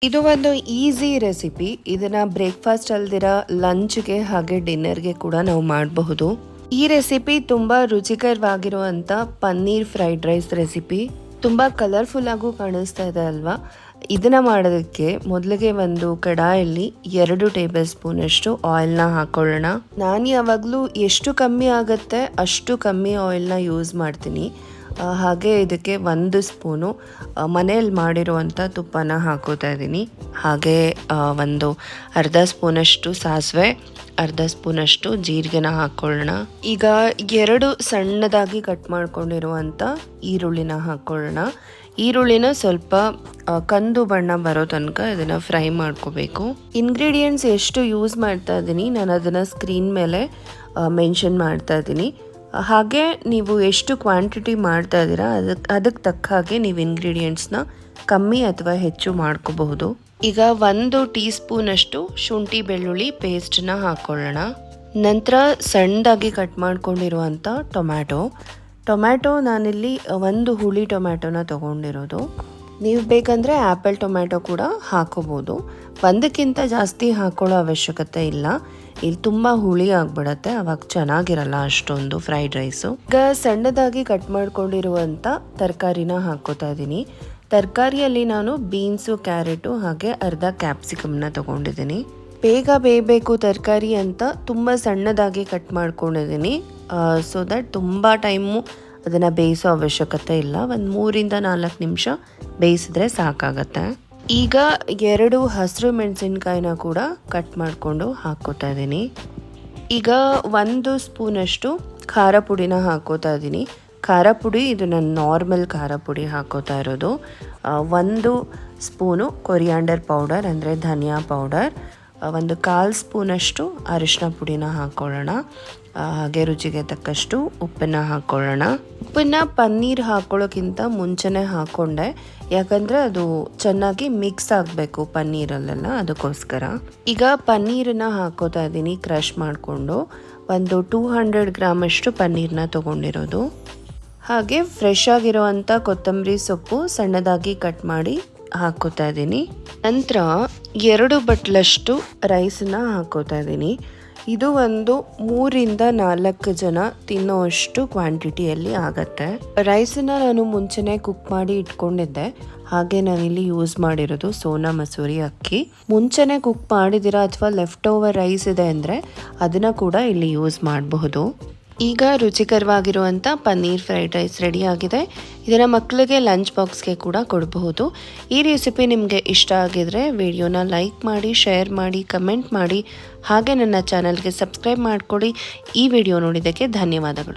ಇದು ಒಂದು easy recipe. ಇದನ್ನ ಬ್ರೇಕ್ಫಾಸ್ಟ್ ಅಲ್ದಿರ ಲಂಚ್ಗೆ ಹಾಗೆ ಡಿನ್ನರ್ಗೆ ಕೂಡ ನಾವು ಮಾಡಬಹುದು. ಈ ರೆಸಿಪಿ ತುಂಬಾ ರುಚಿಕರವಾಗಿರುವಂತ ಪನ್ನೀರ್ ಫ್ರೈಡ್ ರೈಸ್ ರೆಸಿಪಿ. ತುಂಬಾ ಕಲರ್ಫುಲ್ ಆಗೂ ಕಾಣಿಸ್ತಾ ಇದೆ ಅಲ್ವಾ? ಇದನ್ನ ಮಾಡೋದಕ್ಕೆ ಮೊದಲಿಗೆ ಒಂದು ಕಡಾಯಲ್ಲಿ 2 ಟೇಬಲ್ ಸ್ಪೂನ್ ಅಷ್ಟು ಆಯಿಲ್ನ ಹಾಕೊಳ್ಳೋಣ. ನಾನು ಯಾವಾಗಲೂ ಎಷ್ಟು ಕಮ್ಮಿ ಆಗುತ್ತೆ ಅಷ್ಟು ಕಮ್ಮಿ ಆಯಿಲ್ನ ಯೂಸ್ ಮಾಡ್ತೀನಿ. ಹಾಗೆ ಇದಕ್ಕೆ 1 ಸ್ಪೂನು ಮನೆಯಲ್ಲಿ ಮಾಡಿರುವಂಥ ತುಪ್ಪನ ಹಾಕೋತಾ ಇದ್ದೀನಿ. ಹಾಗೆ ಒಂದು ಅರ್ಧ ಸ್ಪೂನಷ್ಟು ಸಾಸಿವೆ, ಅರ್ಧ ಸ್ಪೂನಷ್ಟು ಜೀರಿಗೆನ ಹಾಕ್ಕೊಳ್ಳೋಣ. ಈಗ 2 ಸಣ್ಣದಾಗಿ ಕಟ್ ಮಾಡ್ಕೊಂಡಿರುವಂಥ ಈರುಳ್ಳಿನ ಹಾಕ್ಕೊಳ್ಳೋಣ. ಈರುಳ್ಳಿನ ಸ್ವಲ್ಪ ಕಂದು ಬಣ್ಣ ಬರೋ ತನಕ ಇದನ್ನು ಫ್ರೈ ಮಾಡ್ಕೋಬೇಕು. ಇಂಗ್ರೀಡಿಯೆಂಟ್ಸ್ ಎಷ್ಟು ಯೂಸ್ ಮಾಡ್ತಾ ಇದ್ದೀನಿ ನಾನು ಅದನ್ನು ಸ್ಕ್ರೀನ್ ಮೇಲೆ ಮೆನ್ಷನ್ ಮಾಡ್ತಾ ಇದ್ದೀನಿ. ಹಾಗೆ ನೀವು ಎಷ್ಟು ಕ್ವಾಂಟಿಟಿ ಮಾಡ್ತಾ ಇದ್ದೀರಾ ಅದಕ್ಕೆ ತಕ್ಕ ಹಾಗೆ ನೀವು ಇಂಗ್ರೀಡಿಯೆಂಟ್ಸ್ನ ಕಮ್ಮಿ ಅಥವಾ ಹೆಚ್ಚು ಮಾಡ್ಕೋಬಹುದು. ಈಗ 1 ಟೀ ಸ್ಪೂನ್ ಅಷ್ಟು ಶುಂಠಿ ಬೆಳ್ಳುಳ್ಳಿ ಪೇಸ್ಟನ್ನ ಹಾಕ್ಕೊಳ್ಳೋಣ. ನಂತರ ಸಣ್ಣದಾಗಿ ಕಟ್ ಮಾಡ್ಕೊಂಡಿರುವಂಥ ಟೊಮ್ಯಾಟೊ ನಾನಿಲ್ಲಿ 1 ಹುಳಿ ಟೊಮ್ಯಾಟೊನ ತೊಗೊಂಡಿರೋದು. ನೀವು ಬೇಕಂದರೆ ಆ್ಯಪಲ್ ಟೊಮ್ಯಾಟೊ ಕೂಡ ಹಾಕೋಬೋದು. 1ಕ್ಕಿಂತ ಜಾಸ್ತಿ ಹಾಕೊಳ್ಳೋ ಅವಶ್ಯಕತೆ ಇಲ್ಲ. ಇಲ್ಲಿ ತುಂಬ ಹುಳಿ ಆಗಿಬಿಡತ್ತೆ, ಅವಾಗ ಚೆನ್ನಾಗಿರಲ್ಲ ಅಷ್ಟೊಂದು ಫ್ರೈಡ್ ರೈಸು. ಈಗ ಸಣ್ಣದಾಗಿ ಕಟ್ ಮಾಡ್ಕೊಂಡಿರುವಂಥ ತರಕಾರಿನ ಹಾಕೋತಾ ಇದ್ದೀನಿ. ತರಕಾರಿಯಲ್ಲಿ ನಾನು ಬೀನ್ಸು, ಕ್ಯಾರೆಟು ಹಾಗೆ ಅರ್ಧ ಕ್ಯಾಪ್ಸಿಕಮ್ನ ತೊಗೊಂಡಿದ್ದೀನಿ. ಬೇಗ ಬೇಯಬೇಕು ತರಕಾರಿ ಅಂತ ತುಂಬ ಸಣ್ಣದಾಗಿ ಕಟ್ ಮಾಡ್ಕೊಂಡಿದ್ದೀನಿ. ಸೊ ದಟ್ ತುಂಬ ಟೈಮು ಅದನ್ನು ಬೇಯಿಸೋ ಅವಶ್ಯಕತೆ ಇಲ್ಲ. ಒಂದು 3ರಿಂದ 4 ನಿಮಿಷ ಬೇಯಿಸಿದ್ರೆ ಸಾಕಾಗತ್ತೆ. ಈಗ 2 ಹಸಿರು ಮೆಣಸಿನ್ಕಾಯಿನ ಕೂಡ ಕಟ್ ಮಾಡಿಕೊಂಡು ಹಾಕ್ಕೋತಾ ಇದ್ದೀನಿ. ಈಗ 1 ಸ್ಪೂನಷ್ಟು ಖಾರ ಪುಡಿನ ಹಾಕ್ಕೋತಾ ಇದ್ದೀನಿ. ಖಾರ ಪುಡಿ ಇದು ನಾನು ನಾರ್ಮಲ್ ಖಾರ ಪುಡಿ ಹಾಕ್ಕೋತಾ ಇರೋದು. 1 ಸ್ಪೂನು ಕೊರಿಯಾಂಡರ್ ಪೌಡರ್ ಅಂದರೆ ಧನಿಯಾ ಪೌಡರ್, 1/4 ಸ್ಪೂನಷ್ಟು ಅರಿಶಿನ ಪುಡಿನ ಹಾಕ್ಕೊಳ್ಳೋಣ. ಹಾಗೆ ರುಚಿಗೆ ತಕ್ಕಷ್ಟು ಉಪ್ಪನ್ನು ಹಾಕ್ಕೊಳ್ಳೋಣ. ಉಪ್ಪನ್ನ ಪನ್ನೀರ್ ಹಾಕ್ಕೊಳ್ಳೋಕ್ಕಿಂತ ಮುಂಚೆನೇ ಹಾಕ್ಕೊಂಡೆ, ಯಾಕಂದರೆ ಅದು ಚೆನ್ನಾಗಿ ಮಿಕ್ಸ್ ಆಗಬೇಕು ಪನ್ನೀರಲ್ಲೆಲ್ಲ, ಅದಕ್ಕೋಸ್ಕರ. ಈಗ ಪನ್ನೀರನ್ನ ಹಾಕ್ಕೋತಾ ಇದ್ದೀನಿ ಕ್ರಷ್ ಮಾಡಿಕೊಂಡು. ಒಂದು 200 ಗ್ರಾಮ್ ಅಷ್ಟು ಪನ್ನೀರನ್ನ ತೊಗೊಂಡಿರೋದು. ಹಾಗೆ ಫ್ರೆಶ್ ಆಗಿರೋವಂಥ ಕೊತ್ತಂಬರಿ ಸೊಪ್ಪು ಸಣ್ಣದಾಗಿ ಕಟ್ ಮಾಡಿ ಹಾಕ್ಕೋತಾ ಇದ್ದೀನಿ. ನಂತರ 2 ಬಟ್ಲಷ್ಟು ರೈಸನ್ನ ಹಾಕ್ಕೋತಾ ಇದ್ದೀನಿ. ಇದು ಒಂದು 3ರಿಂದ 4 ಜನ ತಿನ್ನೋಷ್ಟು ಕ್ವಾಂಟಿಟಿಯಲ್ಲಿ ಆಗತ್ತೆ. ರೈಸನ್ನ ನಾನು ಮುಂಚೆನೇ ಕುಕ್ ಮಾಡಿ ಇಟ್ಕೊಂಡಿದ್ದೆ. ಹಾಗೆ ನಾನಿಲ್ಲಿ ಯೂಸ್ ಮಾಡಿರೋದು ಸೋನಾ ಮಸೂರಿ ಅಕ್ಕಿ. ಮುಂಚೆನೇ ಕುಕ್ ಮಾಡಿದ್ದೀರಾ ಅಥವಾ ಲೆಫ್ಟ್ ಓವರ್ ರೈಸ್ ಇದೆ ಅಂದರೆ ಅದನ್ನು ಕೂಡ ಇಲ್ಲಿ ಯೂಸ್ ಮಾಡಬಹುದು. ಈಗ ರುಚಿಕರವಾಗಿರುವಂಥ ಪನ್ನೀರ್ ಫ್ರೈಡ್ ರೈಸ್ ರೆಡಿ ಆಗಿದೆ. ಇದನ್ನು ಮಕ್ಕಳಿಗೆ ಲಂಚ್ ಬಾಕ್ಸ್ಗೆ ಕೂಡ ಕೊಡಬಹುದು. ಈ ರೆಸಿಪಿ ನಿಮಗೆ ಇಷ್ಟ ಆಗಿದರೆ ವಿಡಿಯೋನ ಲೈಕ್ ಮಾಡಿ, ಶೇರ್ ಮಾಡಿ, ಕಮೆಂಟ್ ಮಾಡಿ, ಹಾಗೆ ನನ್ನ ಚಾನಲ್ಗೆ ಸಬ್ಸ್ಕ್ರೈಬ್ ಮಾಡಿಕೊಡಿ. ಈ ವಿಡಿಯೋ ನೋಡಿದ್ದಕ್ಕೆ ಧನ್ಯವಾದಗಳು.